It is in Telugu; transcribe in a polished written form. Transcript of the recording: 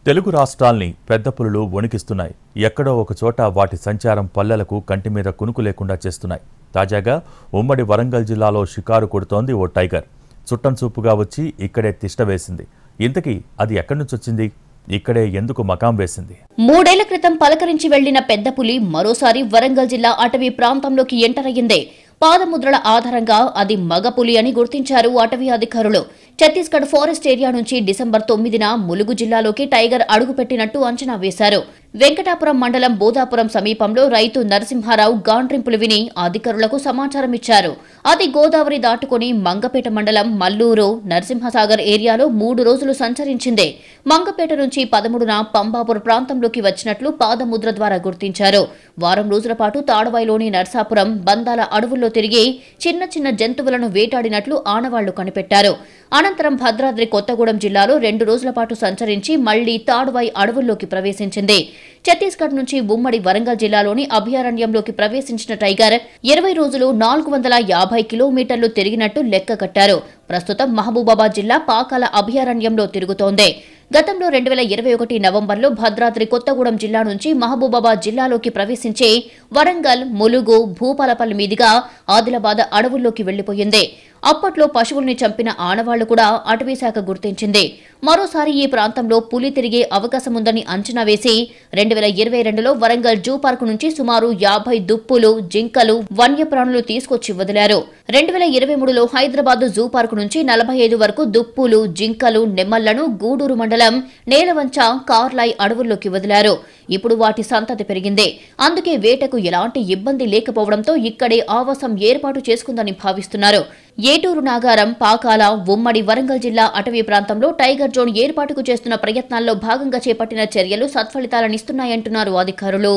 తెలుగు రాష్ట్రాల్ని పెద్ద పులులు వణికిస్తున్నాయి. ఎక్కడో ఒక చోట వాటి సంచారం పల్లెలకు కంటి మీద కునుకు లేకుండా చేస్తున్నాయి. తాజాగా ఉమ్మడి వరంగల్ జిల్లాలో షికారు కొడుతోంది ఓ టైగర్. చుట్టం చూపుగా వచ్చి ఇక్కడే తిష్ట వేసింది. ఇంతకీ అది ఎక్కడి నుంచి వచ్చింది? ఇక్కడే ఎందుకు మకాం వేసింది? 3 ఏళ్ల క్రితం పలకరించి వెళ్లిన పెద్ద పులి మరోసారి వరంగల్ జిల్లా అటవీ ప్రాంతంలోకి ఎంటర్ అయ్యింది. పాదముద్రల ఆధారంగా అది మగపులి అని గుర్తించారు అటవీ అధికారులు. ఛత్తీస్గఢ్ ఫారెస్ట్ ఏరియా నుంచి డిసెంబర్ 9న ములుగు జిల్లాలోకి టైగర్ అడుగుపెట్టినట్టు అంచనా వేశారు. వెంకటాపురం మండలం బోధాపురం సమీపంలో రైతు నరసింహారావు గాండ్రింపులు విని అధికారులకు సమాచారం ఇచ్చారు. అది గోదావరి దాటుకుని మంగపేట మండలం మల్లూరు నరసింహసాగర్ ఏరియాలో 3 రోజులు సంచరించింది. మంగపేట నుంచి 13న పంబాపూర్ ప్రాంతంలోకి వచ్చినట్లు పాదముద్ర ద్వారా గుర్తించారు. వారం రోజుల పాటు తాడవాయిలోని నర్సాపురం బందాల అడవుల్లో తిరిగి చిన్న చిన్న జంతువులను వేటాడినట్లు ఆనవాళ్లు కనిపెట్టారు. అనంతరం భద్రాద్రి కొత్తగూడెం జిల్లాలో 2 రోజుల పాటు సంచరించి మళ్లీ తాడువాయి అడవుల్లోకి ప్రవేశించింది. ఛత్తీస్గఢ్ నుంచి ఉమ్మడి వరంగల్ జిల్లాలోని అభయారణ్యంలోకి ప్రవేశించిన టైగర్ 20 రోజులు 450 కిలోమీటర్లు తిరిగినట్టు లెక్క కట్టారు. ప్రస్తుతం మహబూబాబాద్ జిల్లా పాకాల అభయారణ్యంలో తిరుగుతోంది. గతంలో 2021 నవంబర్లో భద్రాద్రి కొత్తగూడెం జిల్లా నుంచి మహబూబాబాద్ జిల్లాలోకి ప్రవేశించి వరంగల్, ములుగు, భూపాలపల్లి మీదుగా ఆదిలాబాద్ అడవుల్లోకి వెళ్లిపోయింది. అప్పట్లో పశువుల్ని చంపిన ఆనవాళ్లు కూడా అటవీశాఖ గుర్తించింది. మరోసారి ఈ ప్రాంతంలో పులి తిరిగే అవకాశముందని అంచనా వేసి 2022లో వరంగల్ జూ పార్కు నుంచి సుమారు 50 దుప్పులు, జింకలు, వన్యప్రాణులు తీసుకొచ్చి వదిలారు. 2023లో హైదరాబాద్ జూ పార్కు నుంచి 45 వరకు దుప్పులు, జింకలు, నెమ్మళ్లను గూడూరు మండలం నేలవంచ, కార్లాయ్ అడవుల్లోకి వదిలారు. ఇప్పుడు వాటి సంతతి పెరిగింది. అందుకే వేటకు ఎలాంటి ఇబ్బంది లేకపోవడంతో ఇక్కడే ఆవాసం ఏర్పాటు చేసుకుందని భావిస్తున్నారు. ఏటూరు నాగారం, పాకాల, ఉమ్మడి వరంగల్ జిల్లా అటవీ ప్రాంతంలో టైగర్ జోన్ ఏర్పాటుకు చేస్తున్న ప్రయత్నాల్లో భాగంగా చేపట్టిన చర్యలు సత్ఫలితాలనిస్తున్నాయంటున్నారు అధికారులు.